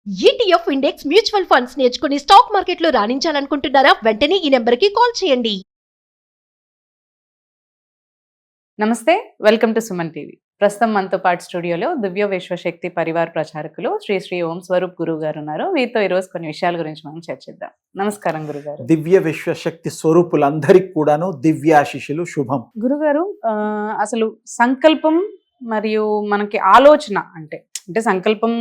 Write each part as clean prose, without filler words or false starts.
ETF index mutual funds నేర్చుకుని stock మార్కెట్లో రాణించాలనుకుంటున్నారా? వెంటనే ఈ నెంబర్కి కాల్ చేయండి. నమస్తే, వెల్కమ్ టు సుమన్ టీవీ. ప్రస్తుతం మనతో పాటు స్టూడియోలో దివ్య విశ్వశక్తి పరివార్ ప్రచారకులు శ్రీ ఓం స్వరూప్ గురువు గారు ఉన్నారు. వీరితో ఈరోజు కొన్ని విషయాల గురించి మనం చర్చిద్దాం. నమస్కారం గురుగారు. దివ్య విశ్వశక్తి స్వరూపులందరికీ కూడాను దివ్యాశిషులు శుభం. గురుగారు, అసలు సంకల్పం మరియు మనకి ఆలోచన అంటే సంకల్పం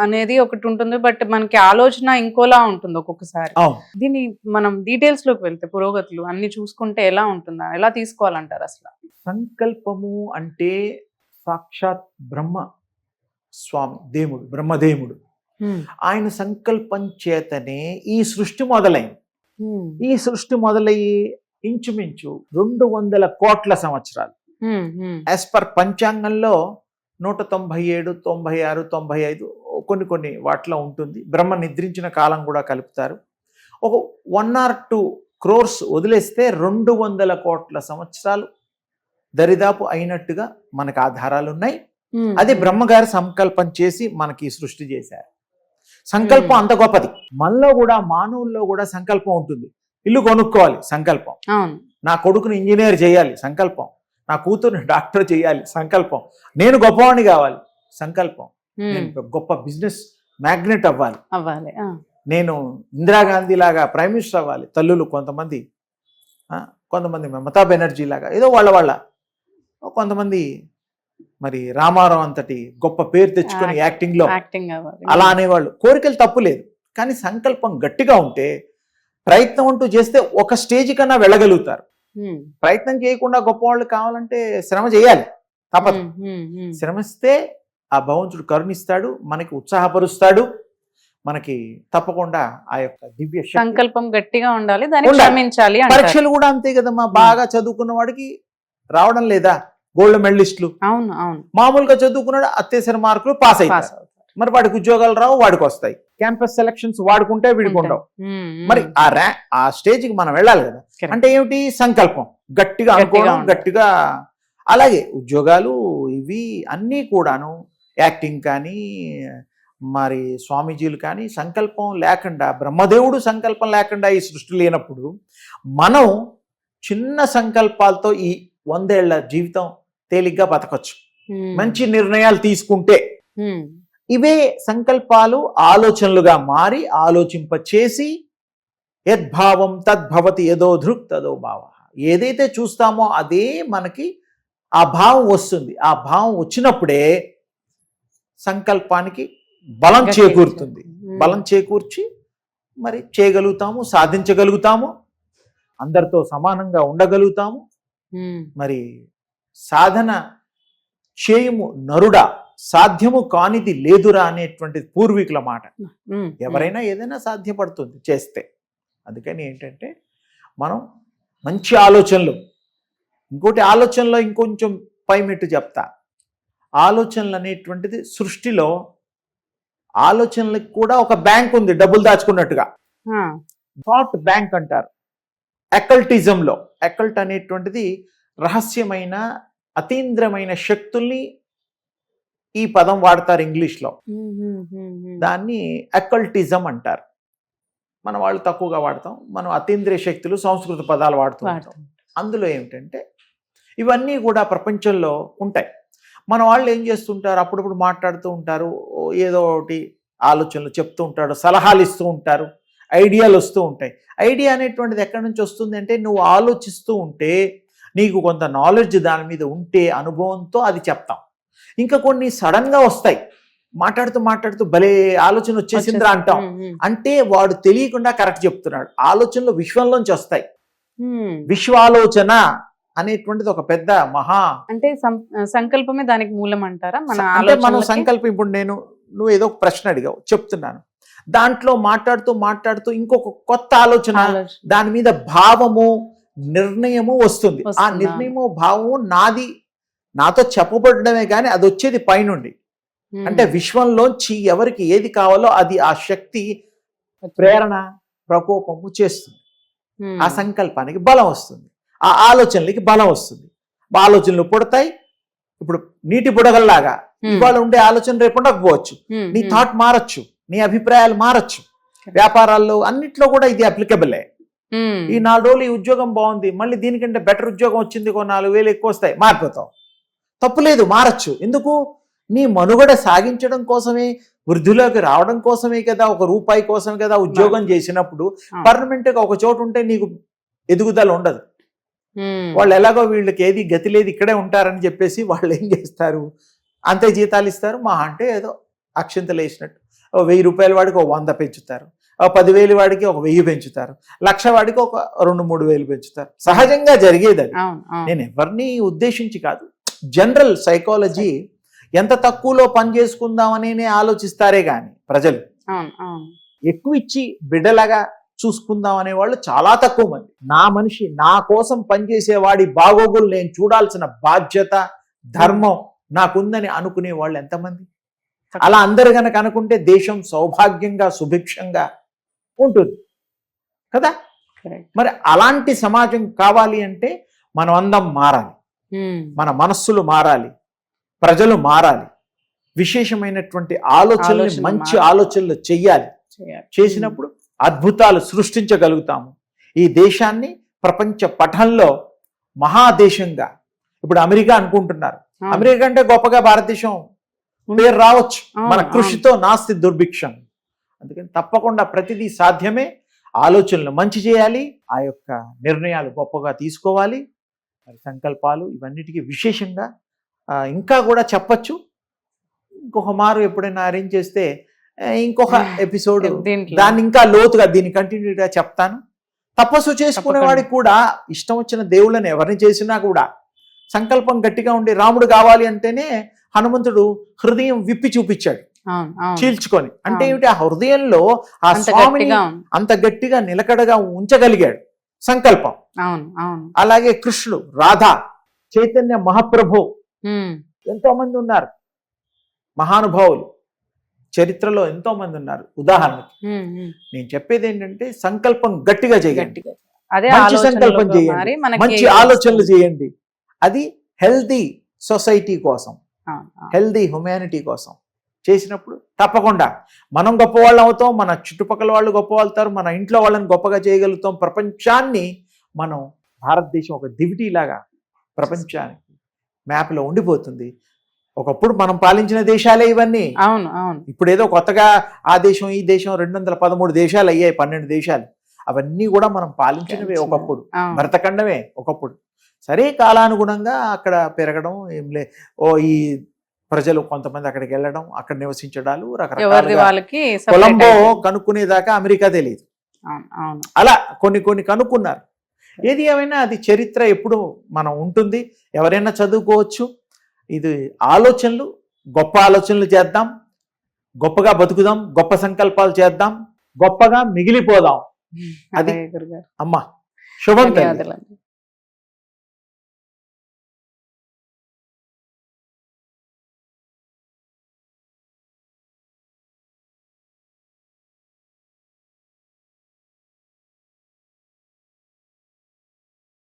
అనేది ఒకటి ఉంటుంది, బట్ మనకి ఆలోచన ఇంకోలా ఉంటుంది ఒక్కొక్కసారి. దీన్ని మనం డీటెయిల్స్ లోకి వెళ్తే పురోగతులు అన్ని చూసుకుంటే ఎలా ఉంటుందా, ఎలా తీసుకోవాలంటారు అసలు? సంకల్పము అంటే సాక్షాత్ బ్రహ్మ స్వామి దేవుడు, బ్రహ్మదేవుడు. ఆయన సంకల్పం చేతనే ఈ సృష్టి మొదలైంది. ఈ సృష్టి మొదలయ్యి ఇంచుమించు 200 కోట్ల సంవత్సరాలు. యాజ్ పర్ పంచాంగంలో 197, 96, 95 కొన్ని వాటిలో ఉంటుంది. బ్రహ్మ నిద్రించిన కాలం కూడా కలుపుతారు. ఒక 1 or 2 crores వదిలేస్తే 200 కోట్ల సంవత్సరాలు దరిదాపు అయినట్టుగా మనకు ఆధారాలు ఉన్నాయి. అది బ్రహ్మగారు సంకల్పం చేసి మనకి సృష్టి చేశారు. సంకల్పం అంత గొప్పది. మనలో కూడా, మానవుల్లో కూడా సంకల్పం ఉంటుంది. ఇల్లు కొనుక్కోవాలి, సంకల్పం. నా కొడుకుని ఇంజనీర్ చేయాలి, సంకల్పం. నా కూతురుని డాక్టర్ చేయాలి, సంకల్పం. నేను గొప్పవాణ్ణి కావాలి, సంకల్పం. నేను గొప్ప బిజినెస్ మ్యాగ్నెట్ అవ్వాలి, నేను ఇందిరాగాంధీ లాగా ప్రైమ్ మినిస్టర్ అవ్వాలి. తల్లులు కొంతమంది మమతా బెనర్జీ లాగా ఏదో వాళ్ళ కొంతమంది మరి రామారావు అంతటి గొప్ప పేరు తెచ్చుకొని యాక్టింగ్ లో అలా అనేవాళ్ళు. కోరికలు తప్పులేదు, కానీ సంకల్పం గట్టిగా ఉంటే ప్రయత్నం అంటూ చేస్తే ఒక స్టేజ్ కన్నా వెళ్ళగలుగుతారు. ప్రయత్నం చేయకుండా గొప్పవాళ్ళు కావాలంటే శ్రమ చేయాలి, తప్పదు. శ్రమిస్తే ఆ భగవంతుడు కరుణిస్తాడు, మనకి ఉత్సాహపరుస్తాడు. మనకి తప్పకుండా ఆ యొక్క దివ్య సంకల్పం గట్టిగా ఉండాలి, దానికి శ్రమించాలి. పరీక్షలు కూడా అంతే కదమ్మా. బాగా చదువుకున్న వాడికి రావడం లేదా గోల్డ్ మెడలిస్టులు? అవును అవును. మామూలుగా చదువుకున్నాడు అత్యవసర మార్కులు పాస్ అవుతారు, మరి వాడికి ఉద్యోగాలు రావు, వాడికి వస్తాయి. క్యాంపస్ సెలక్షన్స్ వాడుకుంటే వీడికి ఉండవు. మరి ఆ స్టేజ్కి మనం వెళ్ళాలి కదా. అంటే ఏమిటి? సంకల్పం గట్టిగా అనుకోవడం, గట్టిగా. అలాగే ఉద్యోగాలు ఇవి అన్నీ కూడాను, యాక్టింగ్ కానీ మరి స్వామీజీలు కానీ సంకల్పం లేకుండా, బ్రహ్మదేవుడు సంకల్పం లేకుండా ఈ సృష్టి లేనప్పుడు మనం చిన్న సంకల్పాలతో ఈ 100 ఏళ్ల జీవితం తేలిగ్గా బతకొచ్చు, మంచి నిర్ణయాలు తీసుకుంటే. ఇవే సంకల్పాలు ఆలోచనలుగా మారి ఆలోచింపచేసి యద్భావం తద్భవతి యదో ధృక్ తదో భావ. ఏదైతే చూస్తామో అదే మనకి ఆ భావం వస్తుంది. ఆ భావం వచ్చినప్పుడే సంకల్పానికి బలం చేకూరుతుంది. బలం చేకూర్చి మరి చేయగలుగుతాము, సాధించగలుగుతాము, అందరితో సమానంగా ఉండగలుగుతాము. మరి సాధన చేయుము నరుడా, సాధ్యము కానిది లేదురా అనేటువంటి పూర్వీకుల మాట. ఎవరైనా ఏదైనా సాధ్యపడుతుంది చేస్తే. అందుకని ఏంటంటే మనం మంచి ఆలోచనలు, ఇంకోటి ఆలోచనలో ఇంకొంచెం పైమెట్టు చెప్తా. ఆలోచనలు అనేటువంటిది సృష్టిలో ఆలోచనలకు కూడా ఒక బ్యాంక్ ఉంది, డబ్బులు దాచుకున్నట్టుగా. థాట్ బ్యాంక్ అంటారు అకల్టిజంలో. అకల్ట్ అనేటువంటిది రహస్యమైన అతీంద్రమైన శక్తుల్ని ఈ పదం వాడతారు ఇంగ్లీష్లో. దాన్ని అకల్టిజం అంటారు. మన వాళ్ళు తక్కువగా వాడతాం, మనం అతీంద్రియ శక్తులు, సంస్కృత పదాలు వాడుతూ ఉంటాం. అందులో ఏమిటంటే ఇవన్నీ కూడా ప్రపంచంలో ఉంటాయి. మన వాళ్ళు ఏం చేస్తుంటారు, అప్పుడప్పుడు మాట్లాడుతూ ఉంటారు, ఏదో ఒకటి ఆలోచనలు చెప్తూ ఉంటారు, సలహాలు ఇస్తూ ఉంటారు, ఐడియాలు వస్తూ ఉంటాయి. ఐడియా అనేటువంటిది ఎక్కడి నుంచి వస్తుంది అంటే, నువ్వు ఆలోచిస్తూ ఉంటే, నీకు కొంత నాలెడ్జ్ దాని మీద ఉంటే, అనుభవంతో అది చెప్తాం. ఇంకా కొన్ని సడన్గా వస్తాయి, మాట్లాడుతూ భలే ఆలోచన వచ్చేసిందిరా అంటాం. అంటే వాడు తెలియకుండా కరెక్ట్ చెప్తున్నాడు. ఆలోచనలు విశ్వంలోంచి వస్తాయి. విశ్వాలోచన అనేటువంటిది ఒక పెద్ద మహా, అంటే సంకల్పమే దానికి మూలం అంటారా? మనం సంకల్పం, ఇప్పుడు నువ్వు ఏదో ఒక ప్రశ్న అడిగావు, చెప్తున్నాను. దాంట్లో మాట్లాడుతూ ఇంకొక కొత్త ఆలోచన, దాని మీద భావము, నిర్ణయము వస్తుంది. ఆ నిర్ణయము, భావము నాతో చెప్పబడమే కానీ అది వచ్చేది పైనుండి. అంటే విశ్వంలోంచి ఎవరికి ఏది కావాలో అది ఆ శక్తి ప్రేరణ, ప్రకోపము చేస్తుంది. ఆ సంకల్పానికి బలం వస్తుంది, ఆ ఆలోచనలకి బలం వస్తుంది. ఆలోచనలు పుడతాయి. ఇప్పుడు నీటి బుడగల్లాగా ఇవాళ ఉండే ఆలోచన రేపు ఉండకపోవచ్చు. నీ థాట్ మారచ్చు, నీ అభిప్రాయాలు మారచ్చు. వ్యాపారాల్లో అన్నిట్లో కూడా ఇది అప్లికబులే. ఈ 4 రోజులు ఈ ఉద్యోగం బాగుంది, మళ్ళీ దీనికంటే బెటర్ ఉద్యోగం వచ్చింది, 4,000 ఎక్కువ వస్తాయి, మారిపోతావు. తప్పులేదు, మారచ్చు. ఎందుకు? నీ మనుగడ సాగించడం కోసమే, వృద్ధిలోకి రావడం కోసమే కదా, 1 రూపాయి కోసమే కదా ఉద్యోగం చేసినప్పుడు. పర్మనెంట్గా ఒక చోటు ఉంటే నీకు ఎదుగుదల ఉండదు. వాళ్ళు ఎలాగో వీళ్ళకి ఏది గతి లేదు, ఇక్కడే ఉంటారని చెప్పేసి వాళ్ళు ఏం చేస్తారు, అంతే జీతాలు ఇస్తారు. మా అంటే ఏదో అక్షింతలు వేసినట్టు 1,000 రూపాయల వాడికి 100 పెంచుతారు, 10,000 వాడికి 1,000 పెంచుతారు, 1,00,000 వాడికి 2-3 వేలు పెంచుతారు. సహజంగా జరిగేది అది. నేను ఎవరిని ఉద్దేశించి కాదు, జనరల్ సైకాలజీ. ఎంత తక్కువలో పని చేసుకుందామని ఆలోచిస్తారే గాని ప్రజలు ఎక్కువ ఇచ్చి బిడ్డలాగా చూసుకుందాం అనే వాళ్ళు చాలా తక్కువ మంది. నా మనిషి నా కోసం పనిచేసేవాడి బాగోగులు నేను చూడాల్సిన బాధ్యత, ధర్మం నాకుందని అనుకునే వాళ్ళు ఎంతమంది? అలా అందరు గనక అనుకుంటే దేశం సౌభాగ్యంగా సుభిక్షంగా ఉంటుంది కదా. మరి అలాంటి సమాజం కావాలి అంటే మనం అందం మారాలి, మన మనస్సులు మారాలి, ప్రజలు మారాలి, విశేషమైనటువంటి ఆలోచనలు, మంచి ఆలోచనలు చెయ్యాలి. చేసినప్పుడు అద్భుతాలు సృష్టించగలుగుతాము. ఈ దేశాన్ని ప్రపంచ పటంలో మహాదేశంగా, ఇప్పుడు అమెరికా అనుకుంటున్నారు, అమెరికా కంటే గొప్పగా భారతదేశం పేరు రావచ్చు మన కృషితో. నాస్తి దుర్భిక్షం. అందుకని తప్పకుండా ప్రతిదీ సాధ్యమే. ఆలోచనలు మంచి చేయాలి, ఆ యొక్క నిర్ణయాలు గొప్పగా తీసుకోవాలి. మరి సంకల్పాలు ఇవన్నిటికీ విశేషంగా ఇంకా కూడా చెప్పచ్చు. ఇంకొక మారు ఎప్పుడైనా అరేంజ్ చేస్తే ఇంకొక ఎపిసోడ్ దాన్ని ఇంకా లోతుగా దీన్ని కంటిన్యూగా చెప్తాను. తపస్సు చేసుకునే వాడికి కూడా ఇష్టం వచ్చిన దేవుళ్ళని ఎవరిని చేసినా కూడా సంకల్పం గట్టిగా ఉండి, రాముడు కావాలి అంటేనే హనుమంతుడు హృదయం విప్పి చూపించాడు చీల్చుకొని. అంటే ఏమిటి? ఆ హృదయంలో ఆ స్వామిని అంత గట్టిగా నిలకడగా ఉంచగలిగాడు సంకల్పం. అలాగే కృష్ణుడు, రాధ, చైతన్య మహాప్రభు, ఎంతో మంది ఉన్నారు మహానుభావులు, చరిత్రలో ఎంతో మంది ఉన్నారు. ఉదాహరణకి నేను చెప్పేది ఏంటంటే సంకల్పం గట్టిగా చేయండి, మంచి సంకల్పం చేయండి, మంచి ఆలోచనలు చేయండి. అది హెల్దీ సొసైటీ కోసం, హెల్దీ హ్యుమానిటీ కోసం చేసినప్పుడు తప్పకుండా మనం గొప్పవాళ్ళం అవుతాం, మన చుట్టుపక్కల వాళ్ళు గొప్ప అవుతారు, మన ఇంట్లో వాళ్ళని గొప్పగా చేయగలుగుతాం. ప్రపంచాన్ని మనం, భారతదేశం ఒక దివిటీలాగా ప్రపంచానికి మ్యాప్లో ఉండిపోతుంది. ఒకప్పుడు మనం పాలించిన దేశాలే ఇవన్నీ. అవును అవును. ఇప్పుడు ఏదో కొత్తగా ఆ దేశం ఈ దేశం 213 దేశాలు అయ్యాయి, 12 దేశాలు. అవన్నీ కూడా మనం పాలించినవే ఒకప్పుడు, భరతఖండమే ఒకప్పుడు. సరే, కాలానుగుణంగా అక్కడ పెరగడం ఏం లే, ఈ ప్రజలు కొంతమంది అక్కడికి వెళ్ళడం, అక్కడ నివసించడాలు, రకరకాల. కొలంబో కనుక్కునేదాకా అమెరికా తెలియదు, అలా కొన్ని కనుక్కున్నారు. ఏది ఏమైనా అది చరిత్ర ఎప్పుడు మనం ఉంటుంది, ఎవరైనా చదువుకోవచ్చు. ఇది ఆలోచనలు, గొప్ప ఆలోచనలు చేద్దాం, గొప్పగా బతుకుదాం, గొప్ప సంకల్పాలు చేద్దాం, గొప్పగా మిగిలిపోదాం. అది అమ్మా శుభం.